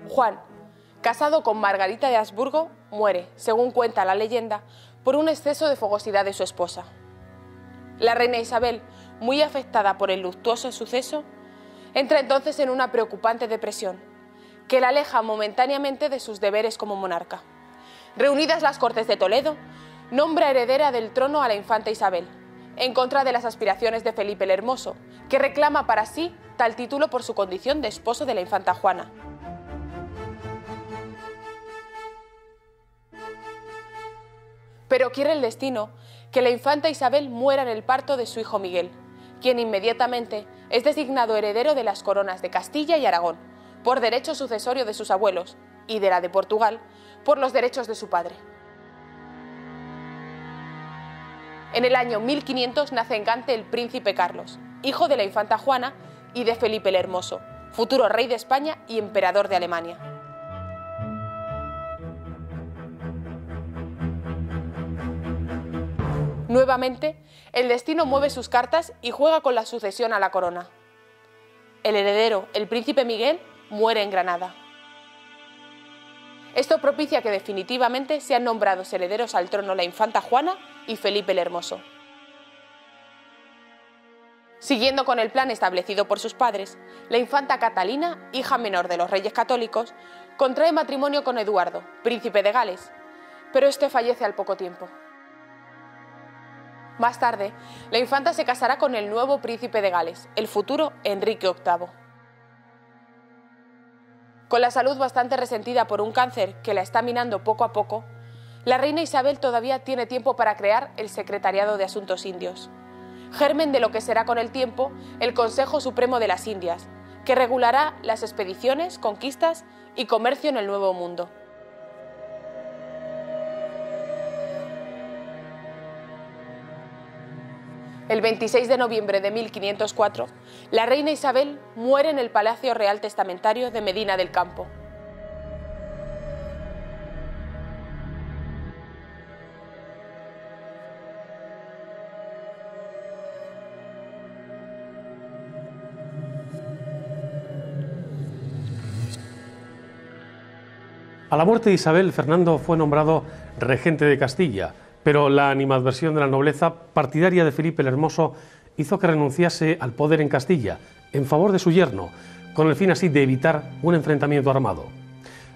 Juan, casado con Margarita de Habsburgo, muere, según cuenta la leyenda, por un exceso de fogosidad de su esposa. La reina Isabel, muy afectada por el luctuoso suceso, entra entonces en una preocupante depresión, que la aleja momentáneamente de sus deberes como monarca. Reunidas las Cortes de Toledo, nombra heredera del trono a la infanta Isabel, en contra de las aspiraciones de Felipe el Hermoso, que reclama para sí tal título por su condición de esposo de la infanta Juana. Pero quiere el destino que la infanta Isabel muera en el parto de su hijo Miguel, quien inmediatamente es designado heredero de las coronas de Castilla y Aragón, por derecho sucesorio de sus abuelos, y de la de Portugal, por los derechos de su padre. En el año 1500 nace en Gante el príncipe Carlos, hijo de la infanta Juana y de Felipe el Hermoso, futuro rey de España y emperador de Alemania. Nuevamente, el destino mueve sus cartas y juega con la sucesión a la corona. El heredero, el príncipe Miguel, muere en Granada. Esto propicia que definitivamente sean nombrados herederos al trono la infanta Juana y Felipe el Hermoso. Siguiendo con el plan establecido por sus padres, la infanta Catalina, hija menor de los reyes católicos, contrae matrimonio con Eduardo, príncipe de Gales, pero este fallece al poco tiempo. Más tarde, la infanta se casará con el nuevo príncipe de Gales, el futuro Enrique VIII. Con la salud bastante resentida por un cáncer que la está minando poco a poco, la reina Isabel todavía tiene tiempo para crear el Secretariado de Asuntos Indios, germen de lo que será con el tiempo el Consejo Supremo de las Indias, que regulará las expediciones, conquistas y comercio en el Nuevo Mundo. El 26 de noviembre de 1504, la reina Isabel muere en el Palacio Real Testamentario de Medina del Campo. A la muerte de Isabel, Fernando fue nombrado regente de Castilla, pero la animadversión de la nobleza partidaria de Felipe el Hermoso hizo que renunciase al poder en Castilla en favor de su yerno, con el fin así de evitar un enfrentamiento armado.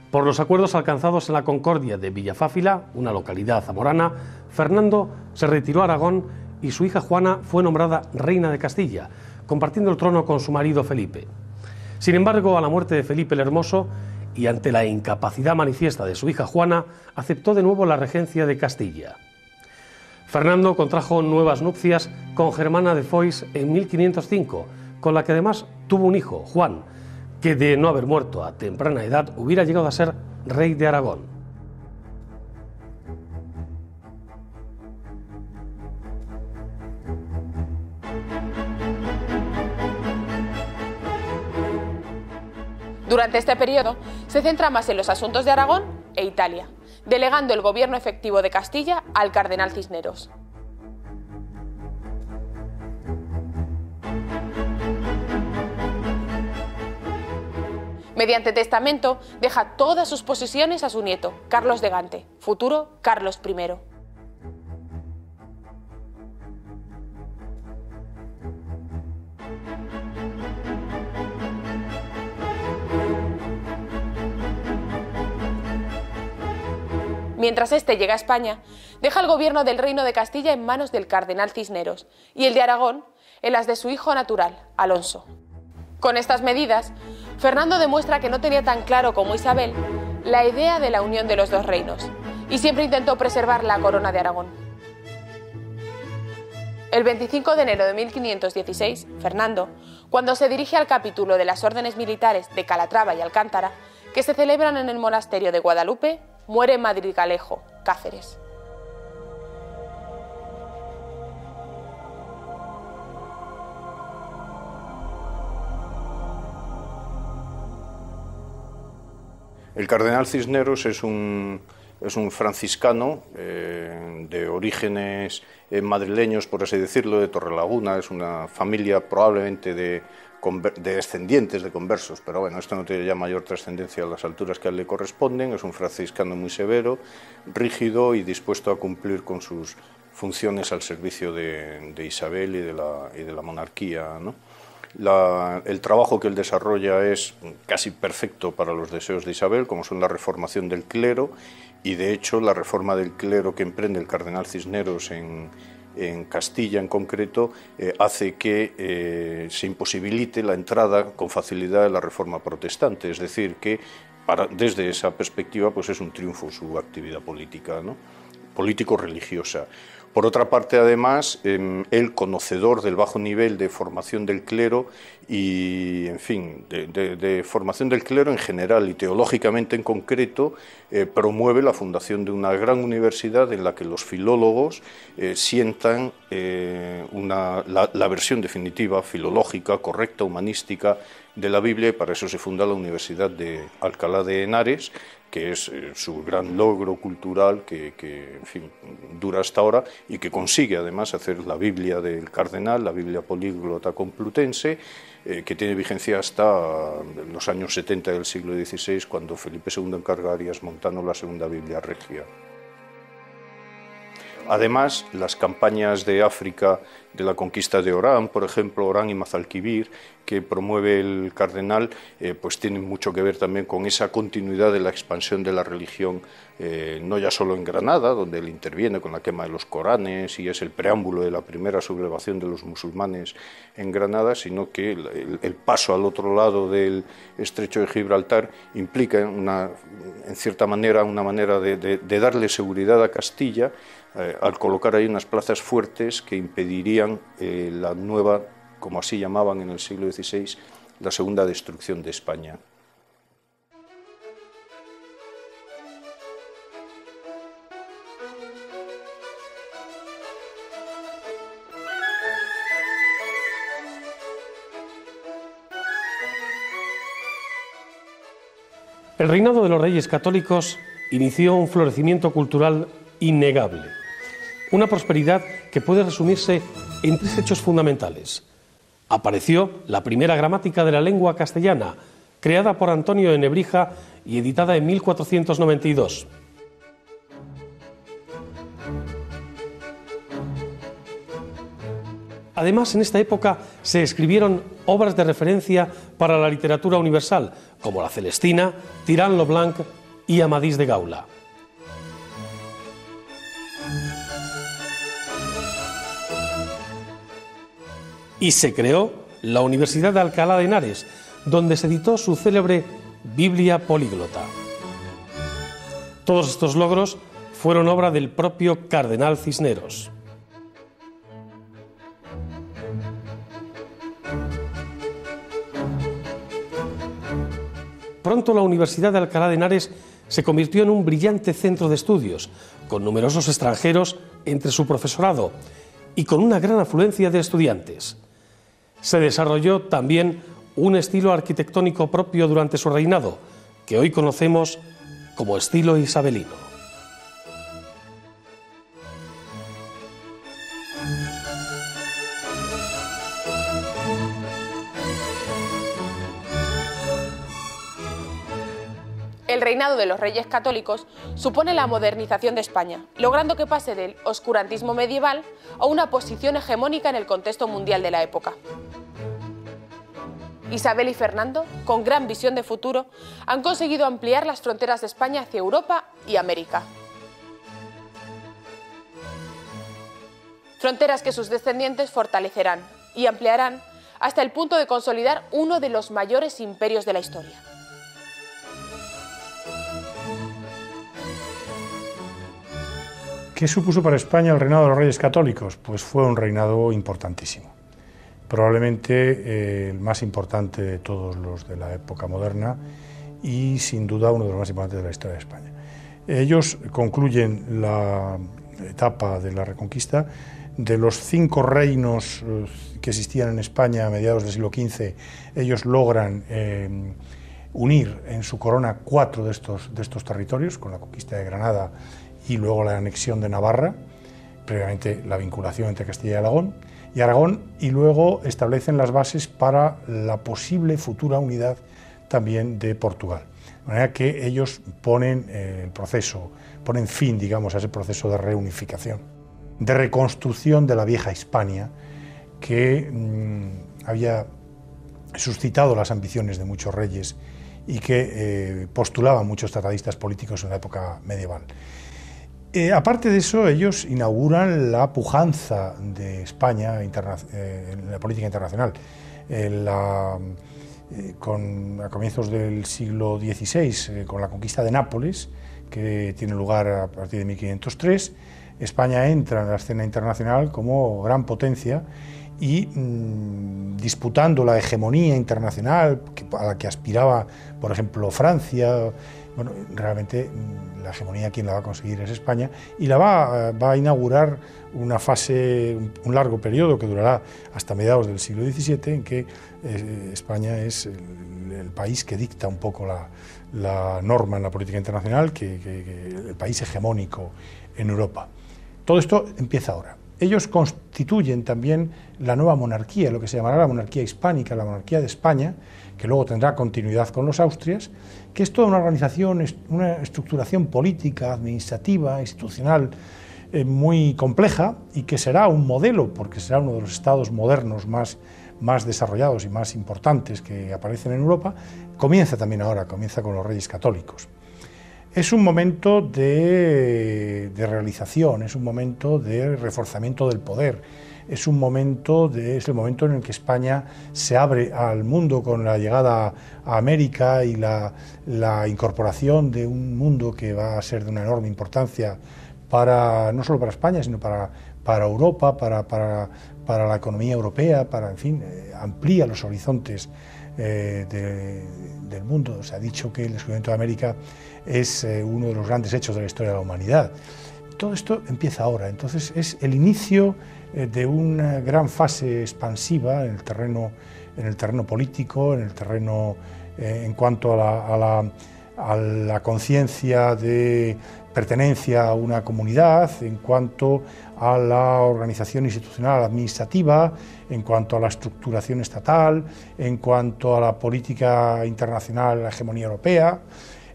Por los acuerdos alcanzados en la Concordia de Villafáfila, una localidad zamorana, Fernando se retiró a Aragón y su hija Juana fue nombrada reina de Castilla, compartiendo el trono con su marido Felipe. Sin embargo, a la muerte de Felipe el Hermoso y ante la incapacidad manifiesta de su hija Juana, aceptó de nuevo la regencia de Castilla. Fernando contrajo nuevas nupcias con Germana de Foix en 1505, con la que además tuvo un hijo, Juan, que de no haber muerto a temprana edad hubiera llegado a ser rey de Aragón. Durante este periodo se centra más en los asuntos de Aragón e Italia, delegando el gobierno efectivo de Castilla al cardenal Cisneros. Mediante testamento deja todas sus posesiones a su nieto, Carlos de Gante, futuro Carlos I. Mientras este llega a España, deja el gobierno del Reino de Castilla en manos del cardenal Cisneros y el de Aragón en las de su hijo natural, Alonso. Con estas medidas, Fernando demuestra que no tenía tan claro como Isabel la idea de la unión de los dos reinos y siempre intentó preservar la corona de Aragón. El 25 de enero de 1516, Fernando, cuando se dirige al capítulo de las órdenes militares de Calatrava y Alcántara, que se celebran en el monasterio de Guadalupe, muere en Madrigalejo, Cáceres. El cardenal Cisneros es un franciscano de orígenes madrileños, por así decirlo, de Torrelaguna. Es una familia probablemente de descendientes de conversos, pero bueno, esto no tiene ya mayor trascendencia a las alturas que a él le corresponden. Es un franciscano muy severo, rígido y dispuesto a cumplir con sus funciones al servicio de Isabel y de la monarquía, ¿no? El trabajo que él desarrolla es casi perfecto para los deseos de Isabel, como son la reformación del clero, y de hecho la reforma del clero que emprende el cardenal Cisneros en Castilla en concreto hace que se imposibilite la entrada con facilidad de la reforma protestante, es decir, que desde esa perspectiva pues es un triunfo su actividad política, ¿no? Político-religiosa. Por otra parte, además, él, conocedor del bajo nivel de formación del clero y, en fin, de formación del clero en general y teológicamente en concreto, promueve la fundación de una gran universidad en la que los filólogos sientan la versión definitiva, filológica, correcta, humanística de la Biblia, y para eso se funda la Universidad de Alcalá de Henares, que es su gran logro cultural que en fin, dura hasta ahora y que consigue además hacer la Biblia del cardenal, la Biblia políglota complutense, que tiene vigencia hasta los años 70 del siglo XVI, cuando Felipe II encarga a Arias Montano la segunda Biblia regia. Además, las campañas de África de la conquista de Orán, por ejemplo, Orán y Mazalquivir, que promueve el cardenal, pues tienen mucho que ver también con esa continuidad de la expansión de la religión, no ya solo en Granada, donde él interviene con la quema de los Coranes y es el preámbulo de la primera sublevación de los musulmanes en Granada, sino que el paso al otro lado del estrecho de Gibraltar implica en cierta manera una manera de darle seguridad a Castilla, al colocar ahí unas plazas fuertes que impedirían la nueva, como así llamaban en el siglo XVI, la segunda destrucción de España. El reinado de los Reyes Católicos inició un florecimiento cultural innegable. Una prosperidad que puede resumirse en tres hechos fundamentales. Apareció la primera gramática de la lengua castellana, creada por Antonio de Nebrija y editada en 1492. Además, en esta época se escribieron obras de referencia para la literatura universal, como la Celestina, Tirant lo Blanc y Amadís de Gaula. Y se creó la Universidad de Alcalá de Henares, donde se editó su célebre Biblia políglota. Todos estos logros fueron obra del propio cardenal Cisneros. Pronto la Universidad de Alcalá de Henares se convirtió en un brillante centro de estudios, con numerosos extranjeros entre su profesorado y con una gran afluencia de estudiantes. Se desarrolló también un estilo arquitectónico propio durante su reinado, que hoy conocemos como estilo isabelino. El reinado de los reyes católicos supone la modernización de España, logrando que pase del oscurantismo medieval a una posición hegemónica en el contexto mundial de la época. Isabel y Fernando, con gran visión de futuro, han conseguido ampliar las fronteras de España hacia Europa y América. Fronteras que sus descendientes fortalecerán y ampliarán hasta el punto de consolidar uno de los mayores imperios de la historia. ¿Qué supuso para España el reinado de los Reyes Católicos? Pues fue un reinado importantísimo, probablemente el más importante de todos los de la época moderna y sin duda uno de los más importantes de la historia de España. Ellos concluyen la etapa de la Reconquista. De los 5 reinos que existían en España a mediados del siglo XV, ellos logran unir en su corona 4 de estos territorios, con la conquista de Granada y luego la anexión de Navarra, previamente la vinculación entre Castilla y Aragón, y luego establecen las bases para la posible futura unidad también de Portugal. De manera que ellos ponen ponen fin, digamos, a ese proceso de reunificación, de reconstrucción de la vieja Hispania, que había suscitado las ambiciones de muchos reyes y que postulaban muchos tratadistas políticos en la época medieval. Aparte de eso, ellos inauguran la pujanza de España en la política internacional. A comienzos del siglo XVI, con la conquista de Nápoles, que tiene lugar a partir de 1503, España entra en la escena internacional como gran potencia y disputando la hegemonía internacional a la que aspiraba, por ejemplo, Francia. Bueno, realmente la hegemonía quien la va a conseguir es España, y la va a inaugurar una fase, un largo periodo que durará hasta mediados del siglo XVII, en que España es el país que dicta un poco la norma en la política internacional, el país hegemónico en Europa. Todo esto empieza ahora. Ellos constituyen también la nueva monarquía, lo que se llamará la monarquía hispánica, la monarquía de España, que luego tendrá continuidad con los Austrias, que es toda una organización, una estructuración política, administrativa, institucional muy compleja, y que será un modelo, porque será uno de los estados modernos más desarrollados y más importantes que aparecen en Europa. Comienza también ahora, comienza con los Reyes Católicos. Es un momento de realización, es un momento de reforzamiento del poder, es el momento en el que España se abre al mundo con la llegada a América y la incorporación de un mundo que va a ser de una enorme importancia no solo para España, sino para Europa, para la economía europea, en fin, amplía los horizontes del mundo. Se ha dicho que el descubrimiento de América es uno de los grandes hechos de la historia de la humanidad. Todo esto empieza ahora, entonces es el inicio de una gran fase expansiva en el terreno político, en cuanto a la conciencia de pertenencia a una comunidad, en cuanto a la organización institucional administrativa, en cuanto a la estructuración estatal, en cuanto a la política internacional, la hegemonía europea,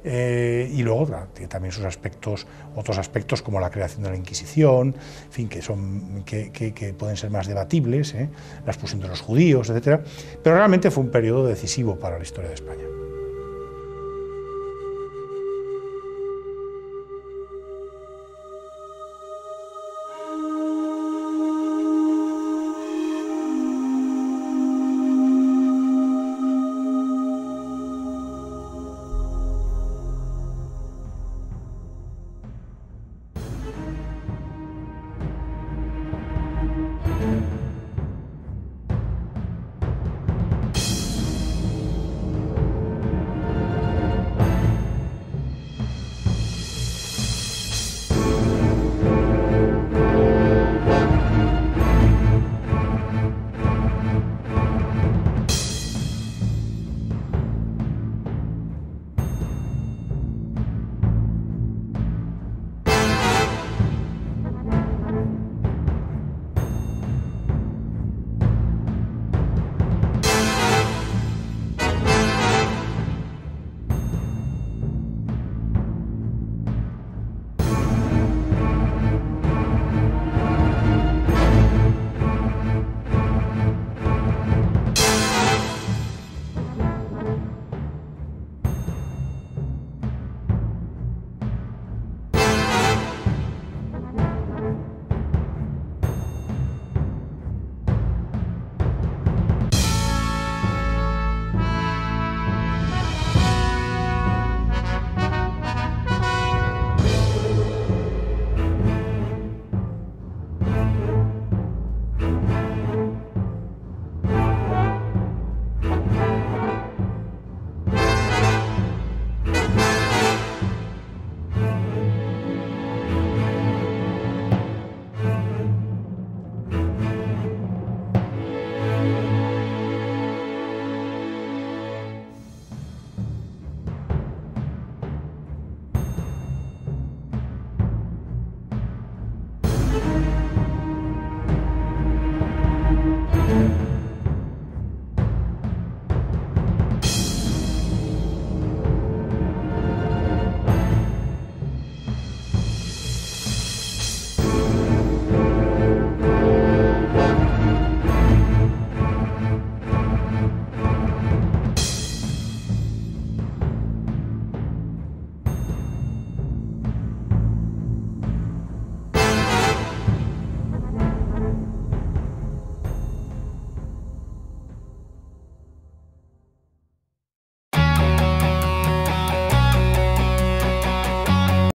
y luego tiene también otros aspectos como la creación de la Inquisición, en fin, que pueden ser más debatibles, la expulsión de los judíos, etc. Pero realmente fue un periodo decisivo para la historia de España.